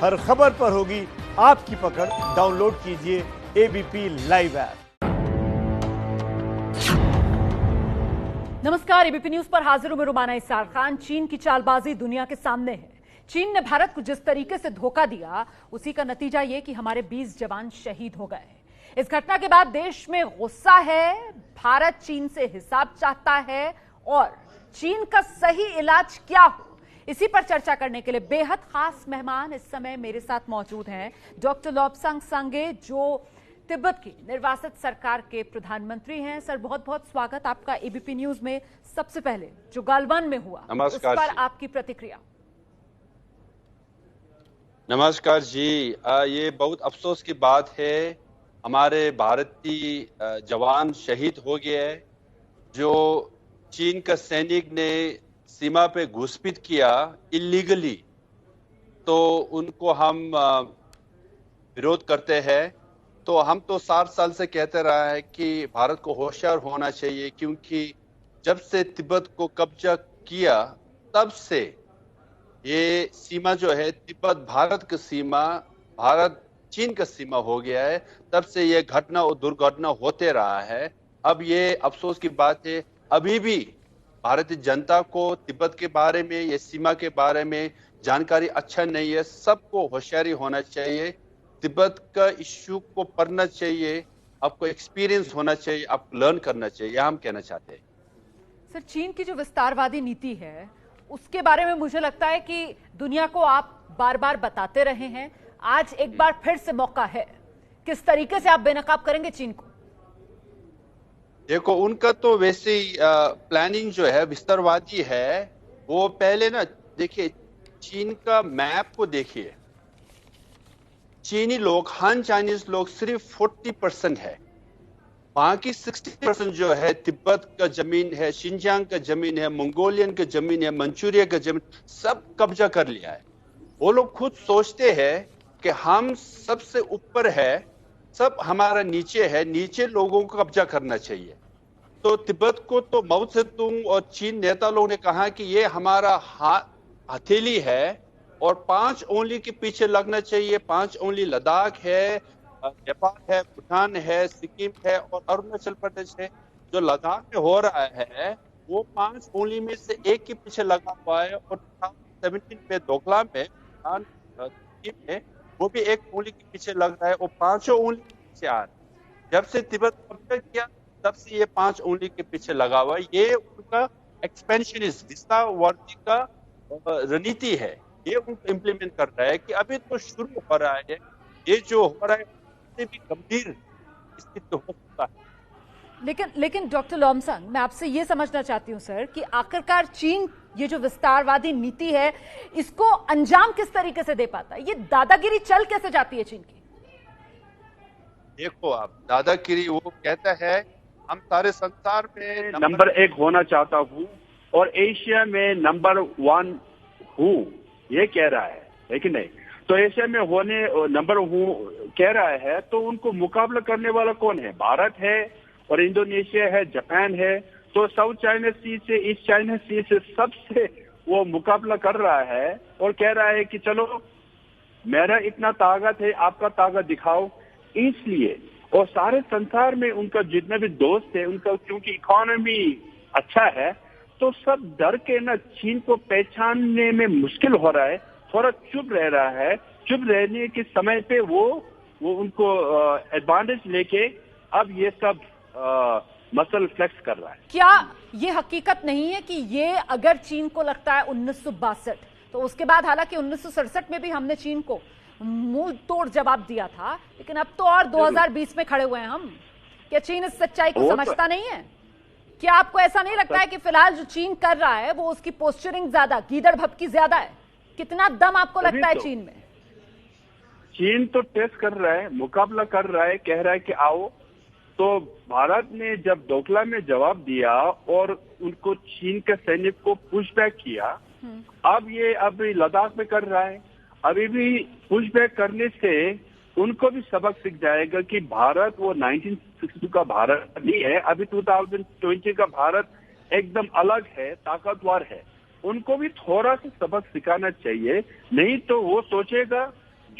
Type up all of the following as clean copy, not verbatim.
हर खबर पर होगी आपकी पकड़। डाउनलोड कीजिए एबीपी लाइव ऐप। नमस्कार, एबीपी न्यूज पर हाजिर हूं मैं रुमाना इसार खान। चीन की चालबाजी दुनिया के सामने है। चीन ने भारत को जिस तरीके से धोखा दिया, उसी का नतीजा ये कि हमारे 20 जवान शहीद हो गए। इस घटना के बाद देश में गुस्सा है। भारत चीन से हिसाब चाहता है और चीन का सही इलाज क्या हो, इसी पर चर्चा करने के लिए बेहद खास मेहमान इस समय मेरे साथ मौजूद हैं। डॉक्टर लोब्सांग सांगे, जो तिब्बत की निर्वासित सरकार के प्रधानमंत्री हैं। सर, बहुत बहुत स्वागत आपका एबीपी न्यूज में। सबसे पहले जो गालवान में हुआ, उस पर आपकी प्रतिक्रिया। नमस्कार जी। ये बहुत अफसोस की बात है, हमारे भारतीय जवान शहीद हो गए। जो चीन का सैनिक ने सीमा पे घुसपैठ किया इलीगली, तो उनको हम विरोध करते हैं। तो हम तो 60 साल से कहते रहा है कि भारत को होशियार होना चाहिए, क्योंकि जब से तिब्बत को कब्जा किया तब से ये सीमा जो है तिब्बत भारत की सीमा, भारत चीन का सीमा हो गया है। तब से ये घटना और दुर्घटना होते रहा है। अब ये अफसोस की बात है, अभी भी भारतीय जनता को तिब्बत के बारे में, ये सीमा के बारे में जानकारी अच्छा नहीं है। सबको होशियारी होना चाहिए, तिब्बत का इश्यू को पढ़ना चाहिए, आपको एक्सपीरियंस होना चाहिए, आप लर्न करना चाहिए, यह हम कहना चाहते हैं। सर, चीन की जो विस्तारवादी नीति है, उसके बारे में मुझे लगता है कि दुनिया को आप बार बार बताते रहे हैं। आज एक बार फिर से मौका है। किस तरीके से आप बेनकाब करेंगे चीन को? देखो, उनका तो वैसे ही प्लानिंग जो है विस्तारवादी है। वो पहले ना देखिए, चीन का मैप को देखिए। चीनी लोग, हान चाइनीज लोग सिर्फ 40% है। बाकी 60% जो है तिब्बत का जमीन है, शिनजियांग का जमीन है, मंगोलियन का जमीन है, मंचूरिया का जमीन, सब कब्जा कर लिया है। वो लोग खुद सोचते हैं कि हम सबसे ऊपर है, सब हमारा नीचे है, नीचे लोगों को कब्जा करना चाहिए। तो तिब्बत को तो माओ त्से-तुंग और चीन नेता लोगों ने कहा कि ये हमारा हथेली है और 5 उंगली के पीछे लगना चाहिए। 5 उंगली लद्दाख है, नेपाल है, भूटान है, सिक्किम है और अरुणाचल प्रदेश है। जो लद्दाख में हो रहा है वो 5 उंगली में से एक के पीछे लगा हुआ है। और 2017 में डोकलाम में, भूटान सिक्किम में, वो भी एक उंगली के पीछे लग रहा है और 5 उंगली के पीछे आ रहा है। जब से तिब्बत कब्जा किया तब से ये 5 उंगली के पीछे लगा हुआ है। ये उनका एक्सपेंशनिस्ट विस्तारवादी का रणनीति है। ये उनको इम्प्लीमेंट कर रहा है कि अभी तो शुरू हो रहा है, ये जो हो रहा है उससे भी गंभीर स्थिति हो सकता है। लेकिन डॉक्टर लोब्सांग, मैं आपसे ये समझना चाहती हूँ सर कि आखिरकार चीन ये जो विस्तारवादी नीति है, इसको अंजाम किस तरीके से दे पाता है? ये दादागिरी चल कैसे जाती है चीन की? देखो, आप दादागिरी, वो कहता है हम सारे संसार में नंबर 1 होना चाहता हूँ और एशिया में नंबर 1 हूँ, ये कह रहा है कि नहीं? तो एशिया में होने नंबर हूँ कह रहा है, तो उनको मुकाबला करने वाला कौन है? भारत है और इंडोनेशिया है, जापान है। तो साउथ चाइना सी से, ईस्ट चाइना सी से, सबसे वो मुकाबला कर रहा है और कह रहा है कि चलो मेरा इतना ताकत है, आपका ताकत दिखाओ। इसलिए और सारे संसार में उनका जितने भी दोस्त है, उनका क्योंकि इकोनॉमी अच्छा है, तो सब डर के ना चीन को पहचानने में मुश्किल हो रहा है, थोड़ा चुप रह रहा है। चुप रहने के समय पे वो उनको एडवांटेज लेके अब ये सब मसल फ्लेक्स कर रहा है। क्या ये हकीकत नहीं है कि ये अगर चीन को लगता है 1962, तो उसके बाद, हालांकि 1967 में भी हमने चीन को मुंह तोड़ जवाब दिया था, लेकिन अब तो और 2020 में खड़े हुए हैं हम। क्या चीन इस सच्चाई को समझता नहीं है? क्या आपको ऐसा नहीं लगता है कि फिलहाल जो चीन कर रहा है वो उसकी पोस्चरिंग ज्यादा, गीदड़ भपकी ज्यादा है? कितना दम आपको लगता है चीन में? चीन तो टेस्ट कर रहा है, मुकाबला कर रहा है, कह रहा है कि आओ। तो भारत ने जब डोकलाम में जवाब दिया और उनको चीन के सैनिक को पुशबैक किया, अब ये अभी लद्दाख में कर रहा है। अभी भी पुशबैक करने से उनको भी सबक सीख जाएगा कि भारत वो 1962 का भारत नहीं है, अभी 2020 का भारत एकदम अलग है, ताकतवर है। उनको भी थोड़ा सा सबक सिखाना चाहिए, नहीं तो वो सोचेगा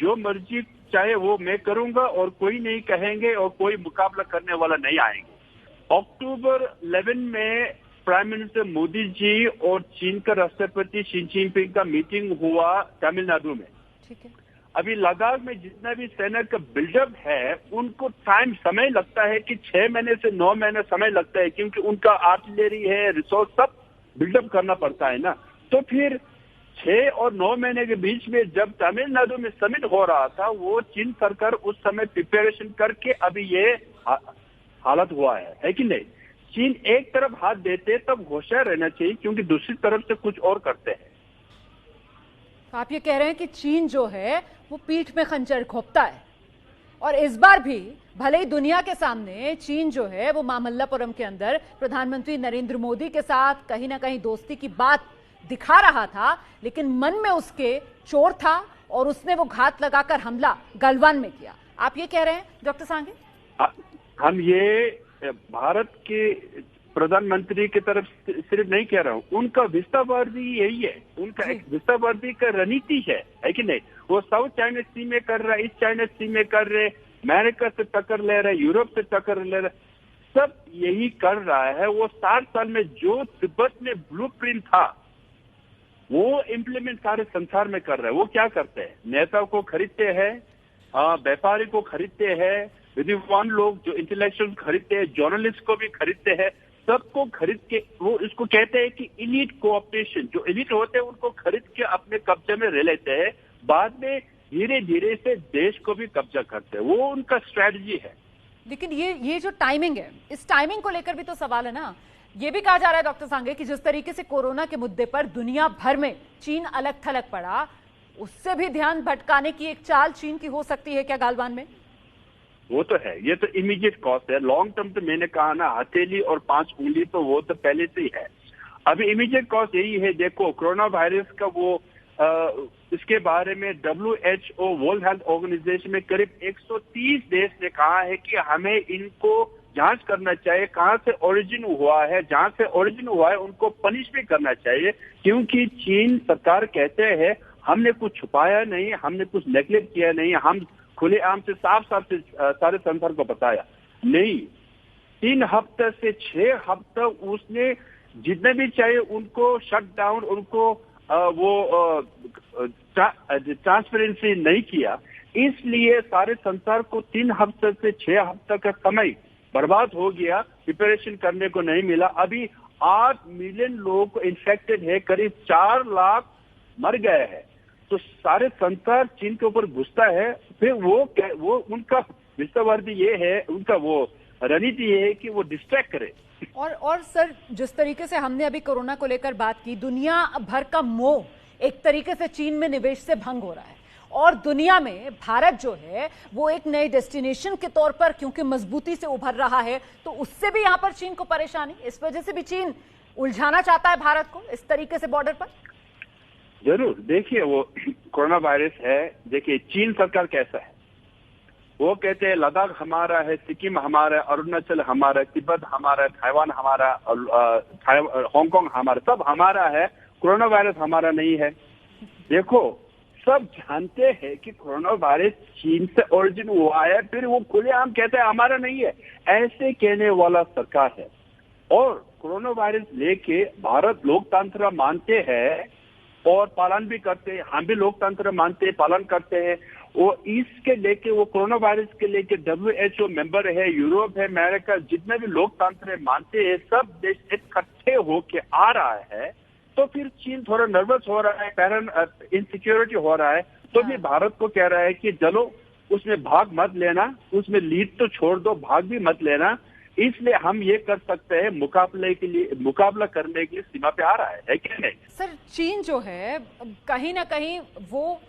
जो मर्जी चाहे वो मैं करूंगा और कोई नहीं कहेंगे और कोई मुकाबला करने वाला नहीं आएंगे। अक्टूबर 11 में प्राइम मिनिस्टर मोदी जी और चीन का राष्ट्रपति शी जिनपिंग का मीटिंग हुआ तमिलनाडु में। ठीक है। अभी लद्दाख में जितना भी सेना का बिल्डअप है उनको समय लगता है कि 6 महीने से 9 महीने समय लगता है, क्योंकि उनका आर्टिलरी है, रिसोर्स सब बिल्डअप करना पड़ता है ना। तो फिर 6 और 9 महीने के बीच में जब तमिलनाडु में समिट हो रहा था, वो चीन सरकार उस समय प्रिपरेशन करके अभी ये हालत हुआ है कि नहीं। चीन एक तरफ हाथ देते तब होशियार रहना चाहिए, क्योंकि दूसरी तरफ से कुछ और करते हैं। तो आप ये कह रहे हैं कि चीन जो है वो पीठ में खंजर घोंपता है, और इस बार भी भले ही दुनिया के सामने चीन जो है वो मामल्लापुरम के अंदर प्रधानमंत्री नरेंद्र मोदी के साथ कहीं ना कहीं दोस्ती की बात दिखा रहा था, लेकिन मन में उसके चोर था और उसने वो घात लगाकर हमला गलवान में किया। आप ये कह रहे हैं डॉक्टर सांगे? हम ये भारत के प्रधानमंत्री की तरफ सिर्फ नहीं कह रहा हूँ, उनका विस्तारवादी यही है, उनका एक विस्तारवादी का रणनीति है कि नहीं। वो साउथ चाइना सी में कर रहा है, ईस्ट चाइना सी में कर रहे, अमेरिका से टक्कर ले रहा है, यूरोप से टक्कर ले रहा है, सब यही कर रहा है। वो 60 साल में जो तिब्बत में ब्लूप्रिंट था वो इम्प्लीमेंट सारे संसार में कर रहे हैं। वो क्या करते हैं? नेता को खरीदते हैं, व्यापारी को खरीदते हैं, विद्वान लोग जो इंटेलेक्चुअल खरीदते हैं, जर्नलिस्ट को भी खरीदते हैं, सबको खरीद के वो इसको कहते हैं कि इलीट कोऑपरेशन। जो इलीट होते हैं उनको खरीद के अपने कब्जे में ले लेते हैं, बाद में धीरे धीरे से देश को भी कब्जा करते हैं। वो उनका स्ट्रेटजी है। लेकिन ये जो टाइमिंग है, इस टाइमिंग को लेकर भी तो सवाल है ना। ये भी कहा जा रहा है डॉक्टर सांगे कि जिस तरीके से कोरोना के मुद्दे पर दुनिया भर में चीन अलग थलग पड़ा, उससे भी ध्यान भटकाने की एक चाल चीन की हो सकती है क्या गालवान में? वो तो है, ये तो इमीडिएट कॉस्ट है। लॉन्ग टर्म तो मैंने कहा ना, हथेली और 5 उंगली तो वो तो पहले से ही है। अभी इमीडिएट कॉस्ट यही है। देखो कोरोना वायरस का वो इसके बारे में WHO वर्ल्ड हेल्थ ऑर्गेनाइजेशन में करीब 130 देश ने कहा है कि हमें इनको जांच करना चाहिए, कहां से ओरिजिन हुआ है, जहां से ओरिजिन हुआ है उनको पनिश भी करना चाहिए, क्योंकि चीन सरकार कहते हैं हमने कुछ छुपाया नहीं, हमने कुछ नेगलेक्ट किया नहीं, हम खुलेआम से साफ से सारे संसार को बताया नहीं। 3 हफ्ते से 6 हफ्ते उसने जितने भी चाहिए उनको शट डाउन, उनको वो ट्रांसपेरेंसी नहीं किया, इसलिए सारे संसार को 3 हफ्ते से 6 हफ्ते का समय बर्बाद हो गया, प्रिपरेशन करने को नहीं मिला। अभी 8 मिलियन लोग इन्फेक्टेड है, करीब 4 लाख मर गए हैं। तो सारे संसार चीन के ऊपर घुसता है, फिर वो उनका विस्तारवादी ये है, उनका वो रणनीति ये है कि वो डिस्ट्रैक्ट करे। और सर, जिस तरीके से हमने अभी कोरोना को लेकर बात की, दुनिया भर का मोह एक तरीके से चीन में निवेश से भंग हो रहा है, और दुनिया में भारत जो है वो एक नए डेस्टिनेशन के तौर पर क्योंकि मजबूती से उभर रहा है, तो उससे भी यहाँ पर चीन को परेशानी, इस वजह से भी चीन उलझाना चाहता है भारत को इस तरीके से बॉर्डर पर। जरूर देखिए, वो कोरोना वायरस है, देखिए चीन सरकार कैसा है, वो कहते हैं लद्दाख हमारा है, सिक्किम हमारा है, अरुणाचल हमारा है, तिब्बत हमारा है, ताइवान हमारा, हांगकांग हमारा, सब हमारा है, कोरोना वायरस हमारा नहीं है। देखो सब जानते हैं कि कोरोना वायरस चीन से ओरिजिन हुआ है, फिर वो खुलेआम कहते हैं हमारा नहीं है, ऐसे कहने वाला सरकार है। और कोरोना वायरस लेके भारत लोकतंत्र मानते हैं और पालन भी करते हैं, हम भी लोकतंत्र मानते हैं, पालन करते हैं। वो इसके लेके वो कोरोना वायरस के लेके WHO मेंबर है, यूरोप है, अमेरिका, जितने भी लोकतंत्र मानते हैं, सब देश इकट्ठे होके आ रहा है। तो फिर चीन थोड़ा नर्वस हो रहा है, पैरन इनसिक्योरिटी हो रहा है, तो भी भारत को कह रहा है कि चलो उसमें भाग मत लेना, उसमें लीड तो छोड़ दो, भाग भी मत लेना, इसलिए हम ये कर सकते हैं, मुकाबला करने की सीमा पे आ रहा है कि नहीं? सर, चीन जो है कहीं ना कहीं वो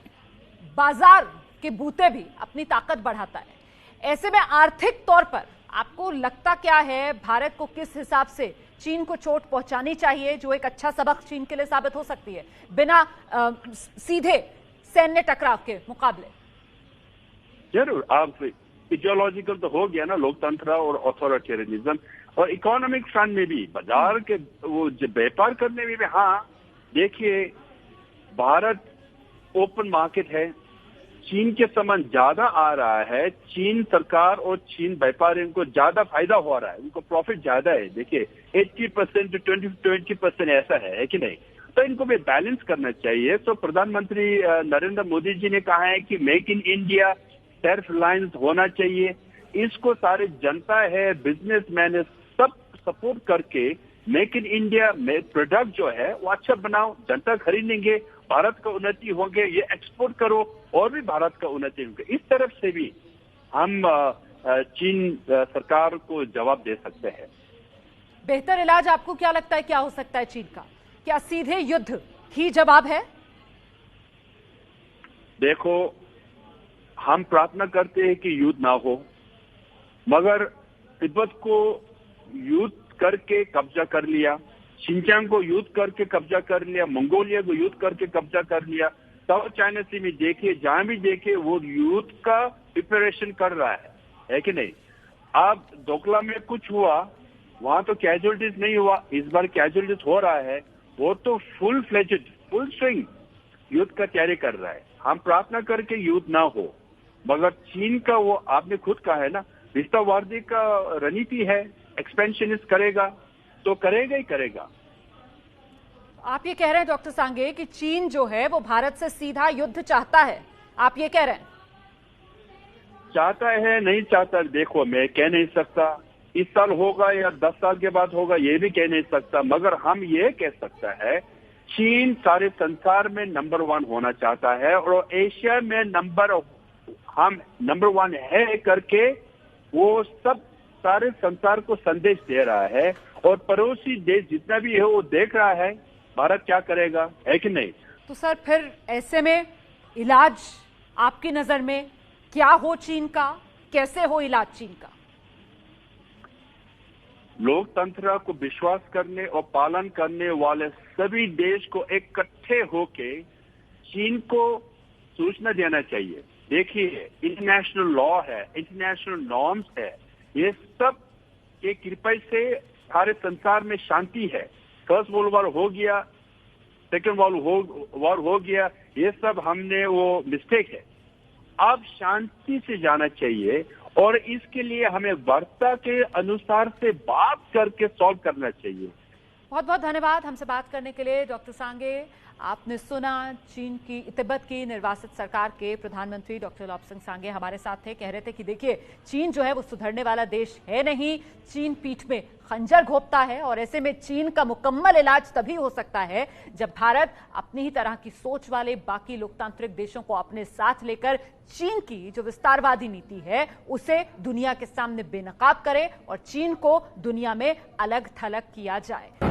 बाजार के बूते भी अपनी ताकत बढ़ाता है। ऐसे में आर्थिक तौर पर आपको लगता क्या है, भारत को किस हिसाब से चीन को चोट पहुंचानी चाहिए जो एक अच्छा सबक चीन के लिए साबित हो सकती है बिना सीधे सैन्य टकराव के मुकाबले? जरूर, आप इडियोलॉजिकल तो हो गया ना लोकतंत्र और अथॉरिटेरियनिज्म, और इकोनॉमिक फ्रंट में भी, बाजार के वो व्यापार करने में भी। हाँ देखिए, भारत ओपन मार्केट है, चीन के सामान ज्यादा आ रहा है, चीन सरकार और चीन व्यापारियों को ज्यादा फायदा हो रहा है, उनको प्रॉफिट ज्यादा है। देखिए 80% to 20% ऐसा है कि नहीं? तो इनको भी बैलेंस करना चाहिए। तो प्रधानमंत्री नरेंद्र मोदी जी ने कहा है कि make in India self reliance होना चाहिए। इसको सारे जनता है, बिजनेसमैन है, सब सपोर्ट करके मेक इन इंडिया में प्रोडक्ट जो है वो अच्छा बनाओ, जनता खरीदेंगे, भारत का उन्नति होंगे, ये एक्सपोर्ट करो और भी भारत का उन्नति होंगे। इस तरफ से भी हम चीन सरकार को जवाब दे सकते हैं। बेहतर इलाज आपको क्या लगता है क्या हो सकता है चीन का? क्या सीधे युद्ध ही जवाब है? देखो, हम प्रार्थना करते हैं कि युद्ध ना हो, मगर तिब्बत को युद्ध करके कब्जा कर लिया, शिनचांग को युद्ध करके कब्जा कर लिया, मंगोलिया को युद्ध करके कब्जा कर लिया। साउथ चाइना सी में देखिए, जहां भी देखिए वो युद्ध का प्रिपरेशन कर रहा है कि नहीं? अब डोकला में कुछ हुआ, वहां तो कैजुअलिटीज नहीं हुआ, इस बार कैजुअलिटीज हो रहा है। वो तो फुल फ्लेजेड, फुल स्विंग युद्ध का तैयारी कर रहा है। हम प्रार्थना करके युद्ध ना हो, मगर चीन का वो आपने खुद कहा है ना, विस्तारवादी का रणनीति है, एक्सपेंशनिस्ट करेगा तो करेगा ही करेगा। आप ये कह रहे हैं डॉक्टर सांगे कि चीन जो है वो भारत से सीधा युद्ध चाहता है, आप ये कह रहे हैं? चाहता है नहीं चाहता, देखो मैं कह नहीं सकता, इस साल होगा या 10 साल के बाद होगा ये भी कह नहीं सकता, मगर हम ये कह सकता है चीन सारे संसार में नंबर 1 होना चाहता है और एशिया में हम नंबर 1 है करके वो सब सारे संसार को संदेश दे रहा है। और पड़ोसी देश जितना भी है वो देख रहा है भारत क्या करेगा, है कि नहीं? तो सर फिर ऐसे में इलाज आपकी नजर में क्या हो चीन का? कैसे हो इलाज चीन का? लोकतंत्र को विश्वास करने और पालन करने वाले सभी देश को इकट्ठे होके चीन को सूचना देना चाहिए। देखिए, इंटरनेशनल लॉ है, इंटरनेशनल नॉर्म्स है, ये सब के कृपा से सारे संसार में शांति है। फर्स्ट वर्ल्ड वॉर हो गया, सेकेंड वर्ल्ड वॉर हो गया, ये सब हमने वो मिस्टेक है। अब शांति से जाना चाहिए और इसके लिए हमें वार्ता के अनुसार से बात करके सॉल्व करना चाहिए। बहुत बहुत धन्यवाद हमसे बात करने के लिए डॉक्टर सांगे। आपने सुना चीन की तिब्बत की निर्वासित सरकार के प्रधानमंत्री डॉक्टर लॉब्संग सांगे हमारे साथ थे। कह रहे थे कि देखिए चीन जो है वो सुधरने वाला देश है नहीं, चीन पीठ में खंजर घोंपता है और ऐसे में चीन का मुकम्मल इलाज तभी हो सकता है जब भारत अपनी ही तरह की सोच वाले बाकी लोकतांत्रिक देशों को अपने साथ लेकर चीन की जो विस्तारवादी नीति है उसे दुनिया के सामने बेनकाब करे और चीन को दुनिया में अलग थलग किया जाए।